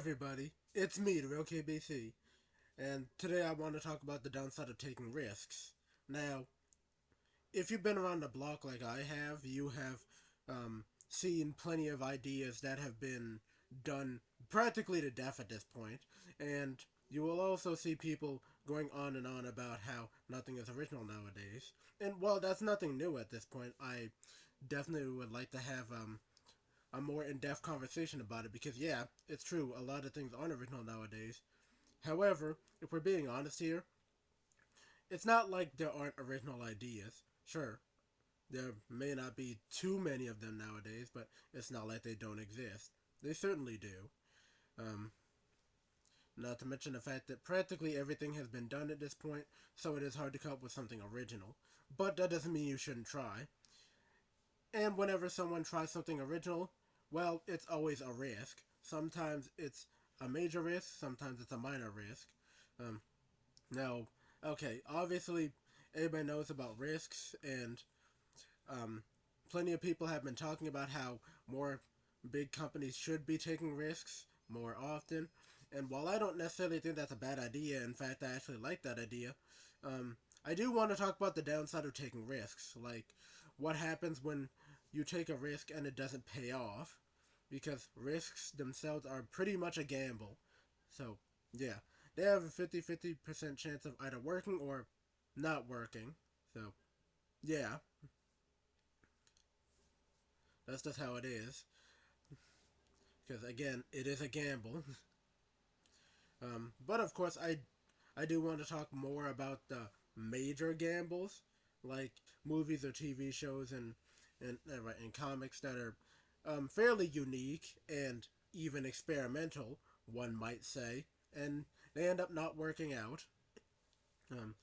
everybody, it's me, the Real KBC, and today I want to talk about the downside of taking risks. Now, if you've been around the block like I have, you have seen plenty of ideas that have been done practically to death at this point, and you will also see people going on and on about how nothing is original nowadays. And while that's nothing new at this point, I definitely would like to have a more in-depth conversation about it because yeah, it's true, a lot of things aren't original nowadays. However, if we're being honest here, it's not like there aren't original ideas. Sure, there may not be too many of them nowadays, but it's not like they don't exist. They certainly do. Um, Not to mention the fact that practically everything has been done at this point, so it is hard to come up with something original. But that doesn't mean you shouldn't try. And whenever someone tries something original, well, it's always a risk. Sometimes it's a major risk, sometimes it's a minor risk. Um, Now, okay, obviously, everybody knows about risks, and um, plenty of people have been talking about how more big companies should be taking risks more often. And while I don't necessarily think that's a bad idea, in fact, I actually like that idea, um, I do want to talk about the downside of taking risks. Like, what happens when you take a risk and it doesn't pay off, because risks themselves are pretty much a gamble. So, yeah, they have a 50-50% chance of either working or not working. So, yeah, that's just how it is. Because, again, it is a gamble. But of course, I do want to talk more about the major gambles, like movies or TV shows and comics that are fairly unique and even experimental, one might say, and they end up not working out. Um,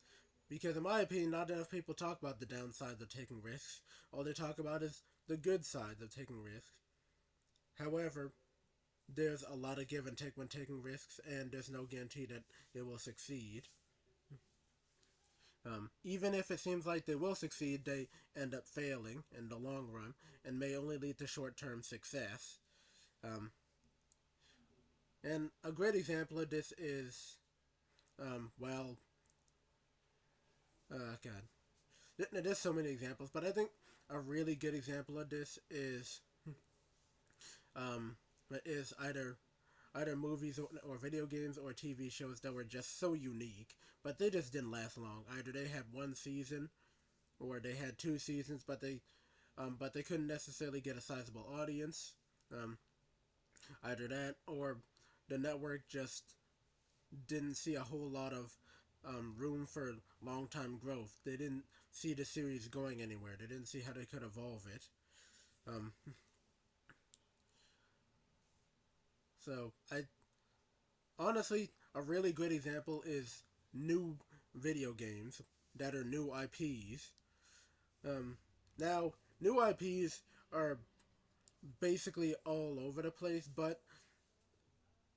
because in my opinion, not enough people talk about the downsides of taking risks. All they talk about is the good sides of taking risks. However, there's a lot of give and take when taking risks, and there's no guarantee that it will succeed. Even if it seems like they will succeed, they end up failing in the long run and may only lead to short term success. Um, and a great example of this is, well, God, there's so many examples, but I think a really good example of this um, is either movies or video games or TV shows that were just so unique, but they just didn't last long. Either they had one season or they had two seasons, but they couldn't necessarily get a sizable audience. Um, Either that or the network just didn't see a whole lot of room for long time growth. They didn't see the series going anywhere. They didn't see how they could evolve it. Um, so I honestly, a really good example is new video games that are new IPs. Um, Now, new IPs are basically all over the place, but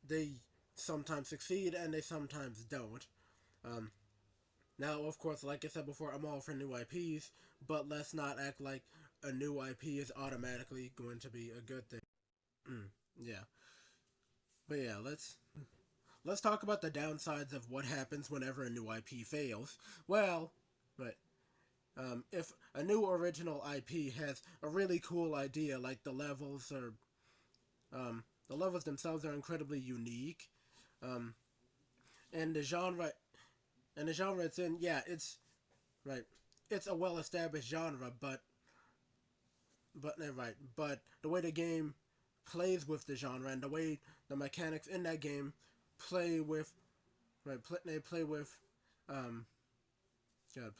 they sometimes succeed and they sometimes don't. Um, Now, of course, like I said before, I'm all for new IPs, but let's not act like a new IP is automatically going to be a good thing. Yeah, but yeah, let's talk about the downsides of what happens whenever a new IP fails. Well, but if a new original IP has a really cool idea, like the levels themselves are incredibly unique, um, and the genre it's in, yeah, it's right, it's a well-established genre, but the way the game plays with the genre and the way the mechanics in that game play with they play with um yeah,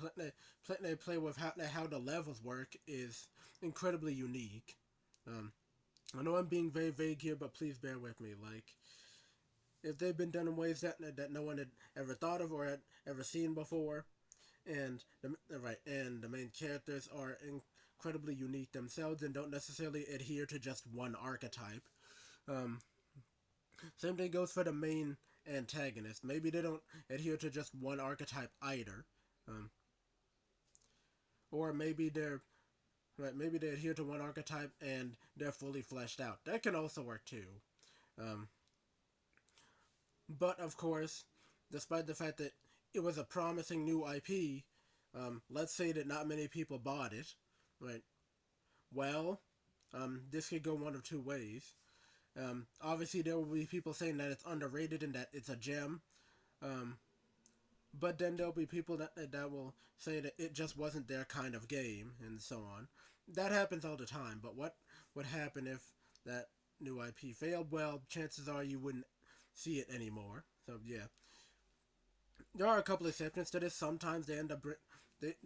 they play with how the levels work is incredibly unique. Um, I know I'm being very vague here, but please bear with me. Like, if they've been done in ways that no one had ever thought of or had ever seen before, and the main characters are incredibly unique themselves and don't necessarily adhere to just one archetype. Um, Same thing goes for the main antagonist. Maybe they don't adhere to just one archetype either, um, or maybe they adhere to one archetype and they're fully fleshed out. That can also work too. Um, But of course, despite the fact that it was a promising new IP, let's say that not many people bought it, right? Well, this could go one of two ways. Obviously, there will be people saying that it's underrated and that it's a gem. Um, but then there'll be people that will say that it just wasn't their kind of game and so on. That happens all the time. But what would happen if that new IP failed? Well, chances are you wouldn't see it anymore. So yeah, there are a couple exceptions to this. Sometimes they end up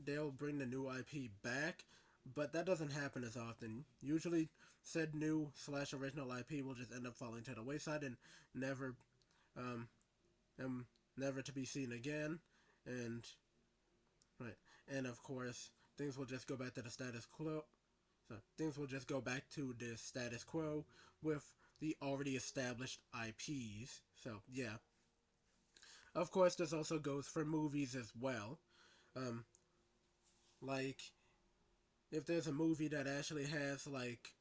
they'll bring the new IP back, but that doesn't happen as often. Usually, said new slash original IP will just end up falling to the wayside and never um, never to be seen again. And right, and of course, things will just go back to the status quo. So things will just go back to the status quo with the already established IPs. So yeah, of course, this also goes for movies as well. Um, like if there's a movie that actually has like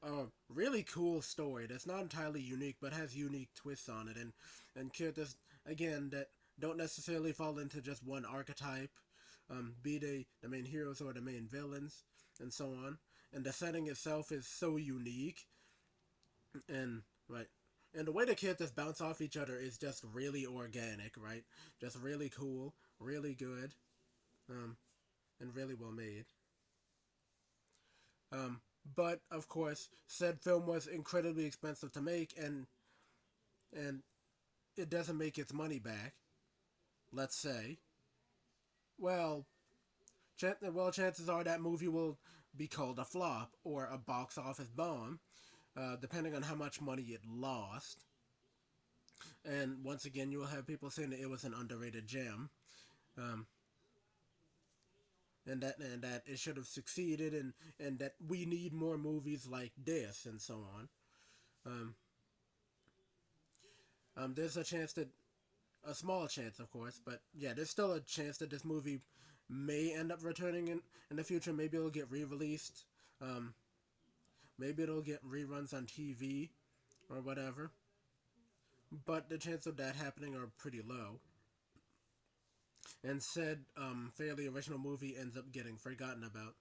a really cool story that's not entirely unique but has unique twists on it and characters again that don't necessarily fall into just one archetype, be they the main heroes or the main villains and so on, and the setting itself is so unique and right, and the way the characters bounce off each other is just really organic, right? Just really cool, really good, um, and really well made. um, but of course said film was incredibly expensive to make, and it doesn't make its money back, let's say, well, chances are that movie will be called a flop or a box office bomb, depending on how much money it lost. And once again, you will have people saying that it was an underrated gem, um, and that it should have succeeded, and that we need more movies like this, and so on. Um, there's a chance that a small chance, of course, but yeah, there's still a chance that this movie may end up returning in the future. Maybe it'll get re-released. Um, maybe it'll get reruns on TV or whatever. But the chance of that happening are pretty low. And said fairly original movie ends up getting forgotten about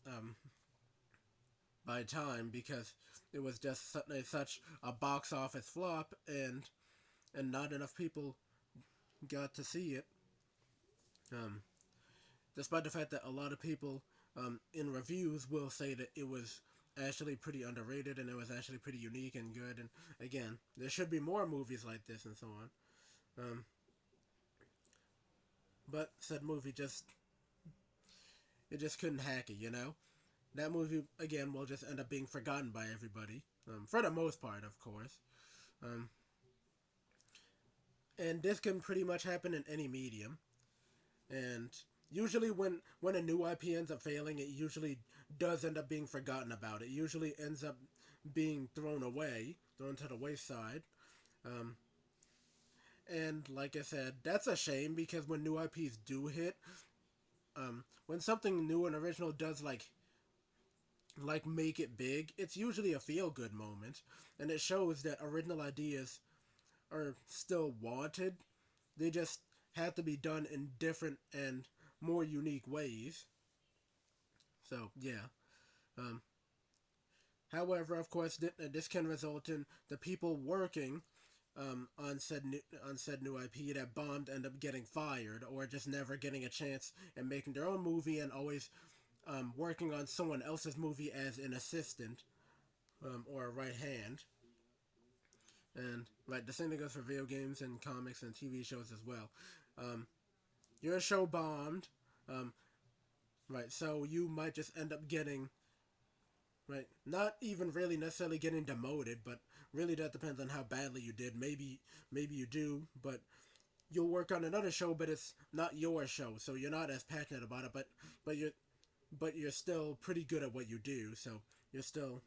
um, by time because it was just such a box office flop, and not enough people got to see it. Um, Despite the fact that a lot of people in reviews will say that it was actually pretty underrated and it was actually pretty unique and good. And again, there should be more movies like this and so on. But said movie just couldn't hack it. That movie again will just end up being forgotten by everybody, for the most part, of course. Um, and this can pretty much happen in any medium. And usually when a new IP ends up failing, it usually does end up being forgotten about. It usually ends up being thrown away, thrown to the wayside. Um, and like I said, that's a shame because when new IPs do hit, when something new and original does like make it big, it's usually a feel good moment, and it shows that original ideas are still wanted. They just have to be done in different and more unique ways. So yeah. Um, However, of course, this can result in the people working on said new IP that bombed end up getting fired or just never getting a chance and making their own movie and always working on someone else's movie as an assistant, or a right hand. And right, the same thing goes for video games and comics and TV shows as well. Um, your show bombed, um, right? So you might just end up getting right, not even really necessarily getting demoted, but really that depends on how badly you did. Maybe you do, but you'll work on another show, but it's not your show, so you're not as passionate about it. But you're but you're still pretty good at what you do, so you're still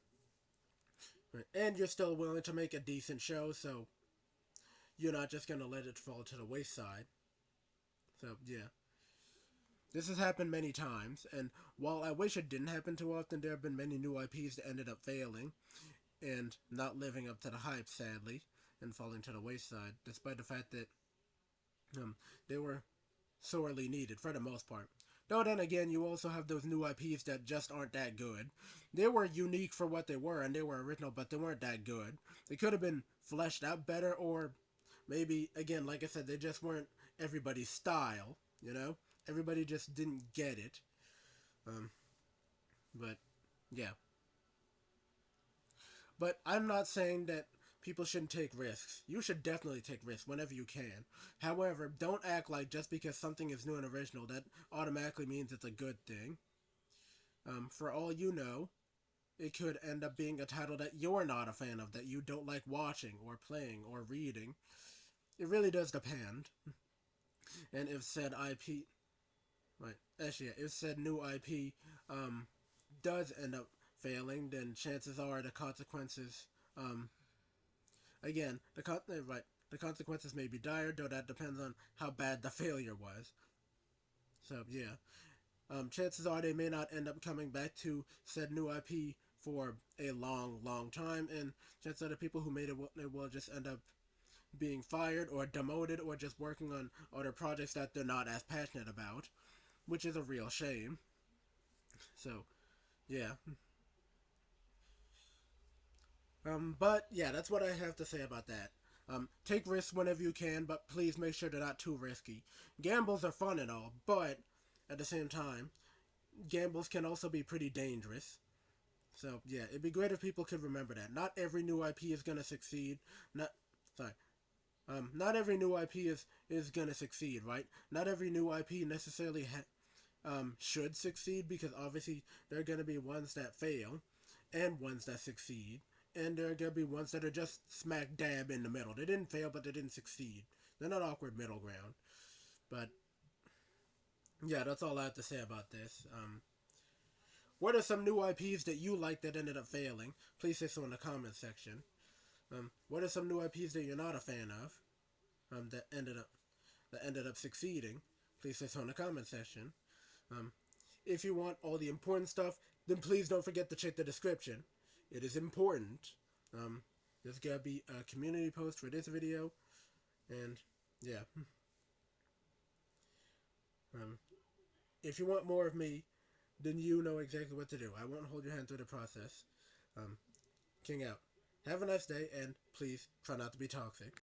right, and you're still willing to make a decent show, so you're not just gonna let it fall to the wayside. So yeah, this has happened many times, and while I wish it didn't happen too often, there have been many new IPs that ended up failing and not living up to the hype, sadly. and falling to the wayside, despite the fact that they were sorely needed for the most part. Though then again, you also have those new IPs that just aren't that good. They were unique for what they were, and they were original, but they weren't that good. They could have been fleshed out better, or maybe, again, like I said, they just weren't everybody's style, you know? Everybody just didn't get it. But, yeah. But I'm not saying that people shouldn't take risks. You should definitely take risks whenever you can. However, don't act like just because something is new and original, that automatically means it's a good thing. For all you know, it could end up being a title that you're not a fan of, that you don't like watching or playing or reading. It really does depend. And if said IP, right, actually, yeah, if said new IP does end up failing, then chances are the consequences, again, right, the consequences may be dire, though that depends on how bad the failure was. So yeah, chances are they may not end up coming back to said new IP for a long, long time, and chances are the people who made it will just end up being fired or demoted or just working on other projects that they're not as passionate about, which is a real shame. So, yeah. But yeah, that's what I have to say about that. Take risks whenever you can, but please make sure they're not too risky. Gambles are fun and all, but at the same time, gambles can also be pretty dangerous. So yeah, it'd be great if people could remember that. Not every new IP is gonna succeed. Not sorry. Not every new IP is gonna succeed, right? Not every new IP necessarily should succeed, because obviously there are gonna be ones that fail and ones that succeed, and there are gonna be ones that are just smack dab in the middle. They didn't fail, but they didn't succeed. They're not awkward middle ground. But yeah, that's all I have to say about this. What are some new IPs that you like that ended up failing? Please say so in the comment section. What are some new IPs that you're not a fan of? That ended up succeeding? Please say so in the comment section. If you want all the important stuff, then please don't forget to check the description. It is important. There's gonna be a community post for this video, and yeah. Um, if you want more of me, then you know exactly what to do. I won't hold your hand through the process. King out. Have a nice day, and please try not to be toxic.